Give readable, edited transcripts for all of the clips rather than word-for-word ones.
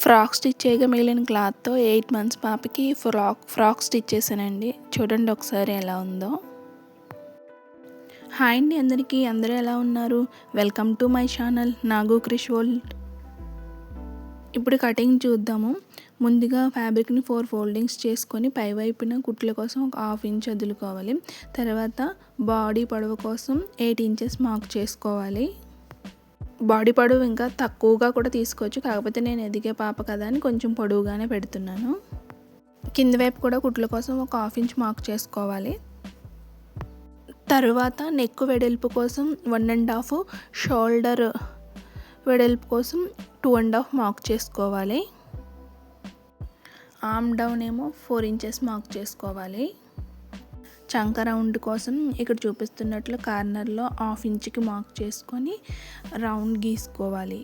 Frock stitch చేయగా మిగిలిన క్లాత్తో 8 మంత్స్ పాపకి ఫ్రాక్ స్టిచ్ చేశానండి. చూడండి ఒకసారి ఎలా ఉందో. హాయ్ అండి అందరికీ, అందరూ ఎలా ఉన్నారు? Welcome to my channel Nagu Krish world. ఇప్పుడు కటింగ్ చూద్దాము. ముందుగా ఫ్యాబ్రిక్ని 4 ఫోల్డింగ్స్ చేసుకొని పైవైపున కుట్ల కోసం ఒక 1/2 ఇంచ్ వదులుకోవాలి. తర్వాత బాడీ పొడవు కోసం 8 ఇంచెస్ మార్క్ చేసుకోవాలి. బాడీ పొడవు ఇంకా తక్కువగా కూడా తీసుకోవచ్చు, కాకపోతే నేను ఎదిగే పాప కదా అని కొంచెం పొడవుగానే పెడుతున్నాను. కింది వైపు కూడా కుట్ల కోసం ఒక 1/2 ఇంచ్ మార్క్ చేసుకోవాలి. తరువాత నెక్ వెడల్పు కోసం 1.5, షోల్డర్ వెడల్పు కోసం 2.5 మార్క్ చేసుకోవాలి. ఆర్మ్ డౌన్ ఏమో 4 ఇంచెస్ మార్క్ చేసుకోవాలి. చంక రౌండ్ కోసం ఇక్కడ చూపిస్తున్నట్లు కార్నర్లో 1/2 ఇంచ్కి మార్క్ చేసుకొని రౌండ్ గీసుకోవాలి.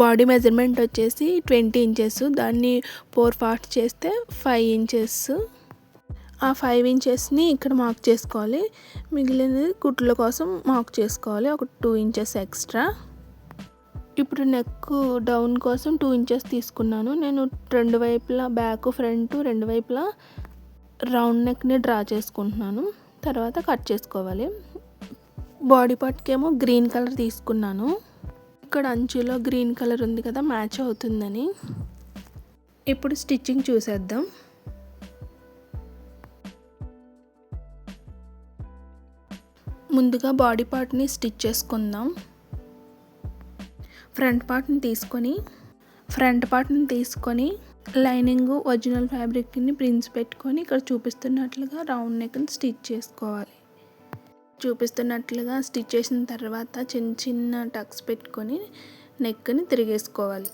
బాడీ మెజర్మెంట్ వచ్చేసి 20 ఇంచెస్, దాన్ని 4 పార్ట్స్ చేస్తే 5 ఇంచెస్. ఆ 5 ఇంచెస్ని ఇక్కడ మార్క్ చేసుకోవాలి. మిగిలినది కుట్ల కోసం మార్క్ చేసుకోవాలి, ఒక 2 ఇంచెస్ ఎక్స్ట్రా. ఇప్పుడు నెక్ డౌన్ కోసం 2 ఇంచెస్ తీసుకున్నాను. నేను రెండు వైపులా బ్యాక్ ఫ్రంట్ రెండు వైపులా రౌండ్ నెక్ని డ్రా చేసుకుంటున్నాను. తర్వాత కట్ చేసుకోవాలి. బాడీ పార్ట్కి ఏమో గ్రీన్ కలర్ తీసుకున్నాను. ఇక్కడ అంచులో గ్రీన్ కలర్ ఉంది కదా, మ్యాచ్ అవుతుందని. ఇప్పుడు స్టిచ్చింగ్ చూసేద్దాం. ముందుగా బాడీ పార్ట్ని స్టిచ్ చేసుకుందాం. ఫ్రంట్ పార్ట్ని తీసుకొని లైనింగ్ ఒరిజినల్ ఫ్యాబ్రిక్ని ప్రిన్స్ పెట్టుకొని ఇక్కడ చూపిస్తున్నట్లుగా రౌండ్ నెక్ని స్టిచ్ చేసుకోవాలి. చూపిస్తున్నట్లుగా స్టిచ్ చేసిన తర్వాత చిన్న చిన్న టక్స్ పెట్టుకొని నెక్ని తిరిగేసుకోవాలి.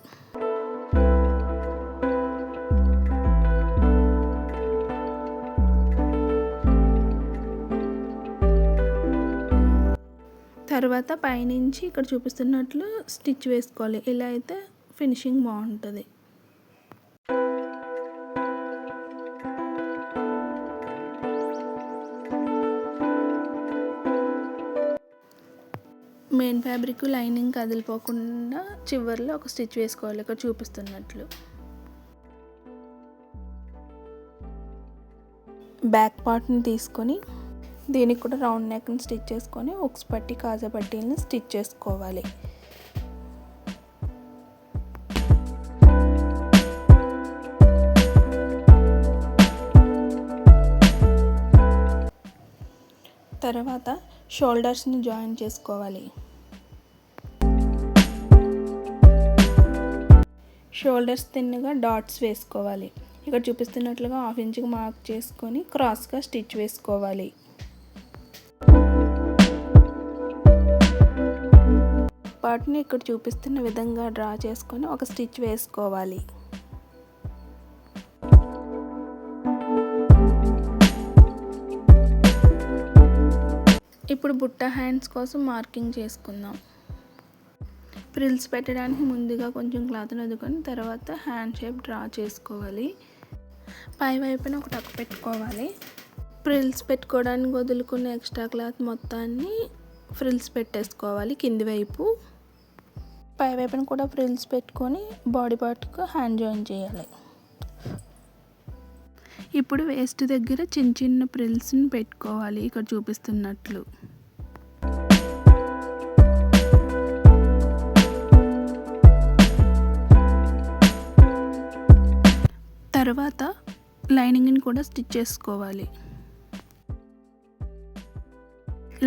తర్వాత పైనుంచి ఇక్కడ చూపిస్తున్నట్లు స్టిచ్ వేసుకోవాలి. ఇలా అయితే ఫినిషింగ్ బాగుంటుంది. మెయిన్ ఫ్యాబ్రిక్ లైనింగ్ కదిలిపోకుండా చివర్లో ఒక స్టిచ్ వేసుకోవాలి ఇక్కడ చూపిస్తున్నట్లు. బ్యాక్ పార్ట్ని తీసుకొని దీనికి కూడా రౌండ్ నెక్ని స్టిచ్ చేసుకొని ఉక్స్ పట్టి కాజా పట్టీలను స్టిచ్ చేసుకోవాలి. తర్వాత షోల్డర్స్ని జాయిన్ చేసుకోవాలి. షోల్డర్స్ తిన్నగా డాట్స్ వేసుకోవాలి. ఇక్కడ చూపిస్తున్నట్లుగా 1/2 ఇంచ్కి మార్క్ చేసుకొని క్రాస్గా స్టిచ్ వేసుకోవాలి. పార్ట్ని ఇక్కడ చూపిస్తున్న విధంగా డ్రా చేసుకొని ఒక స్టిచ్ వేసుకోవాలి. ఇప్పుడు బుట్ట హ్యాండ్స్ కోసం మార్కింగ్ చేసుకుందాం. ఫ్రిల్స్ పెట్టడానికి ముందుగా కొంచెం క్లాత్ని వదుకొని తర్వాత హ్యాండ్ షేప్ డ్రా చేసుకోవాలి. పై వైపున ఒక టక్ పెట్టుకోవాలి. ఫ్రిల్స్ పెట్టుకోవడానికి వదులుకున్న ఎక్స్ట్రా క్లాత్ మొత్తాన్ని ఫ్రిల్స్ పెట్టేసుకోవాలి కింది వైపు. పై వైపున కూడా ఫ్రిల్స్ పెట్టుకొని బాడీ పార్ట్కు హ్యాండ్ జాయిన్ చేయాలి. ఇప్పుడు వేస్ట్ దగ్గర చిన్న చిన్న ఫ్రిల్స్ని పెట్టుకోవాలి ఇక్కడ చూపిస్తున్నట్లు. తర్వాత లైనింగ్ని కూడా స్టిచ్ చేసుకోవాలి.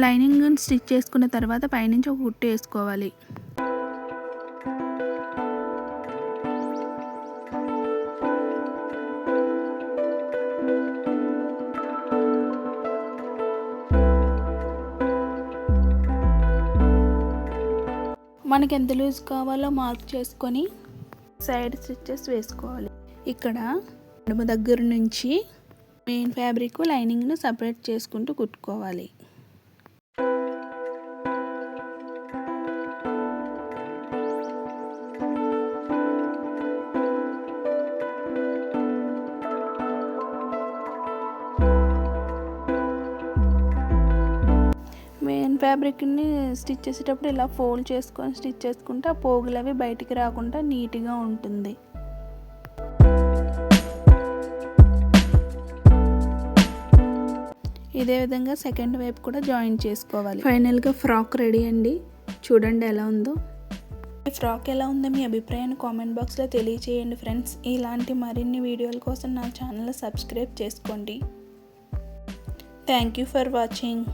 లైనింగ్ని స్టిచ్ చేసుకున్న తర్వాత పైనుంచి ఒక కుట్టు వేసుకోవాలి. మనకి ఎంత లూజ్ కావాలో మార్క్ చేసుకొని సైడ్ స్టిచెస్ వేసుకోవాలి. ఇక్కడ నడుము దగ్గర నుంచి మెయిన్ ఫ్యాబ్రిక్ లైనింగ్ను సపరేట్ చేసుకుంటూ కుట్టుకోవాలి. ఫ్యాబ్రిక్ని స్టిచ్ చేసేటప్పుడు ఇలా ఫోల్డ్ చేసుకొని స్టిచ్ చేసుకుంటే ఆ పోగులు అవి బయటికి రాకుండా నీట్గా ఉంటుంది. ఇదే విధంగా సెకండ్ వైపు కూడా జాయిన్ చేసుకోవాలి. ఫైనల్గా ఫ్రాక్ రెడీ అండి. చూడండి ఎలా ఉందో. ఈ ఫ్రాక్ ఎలా ఉందో మీ అభిప్రాయాన్ని కామెంట్ బాక్స్లో తెలియచేయండి ఫ్రెండ్స్. ఇలాంటి మరిన్ని వీడియోల కోసం నా ఛానల్ సబ్స్క్రైబ్ చేసుకోండి. Thank you for watching.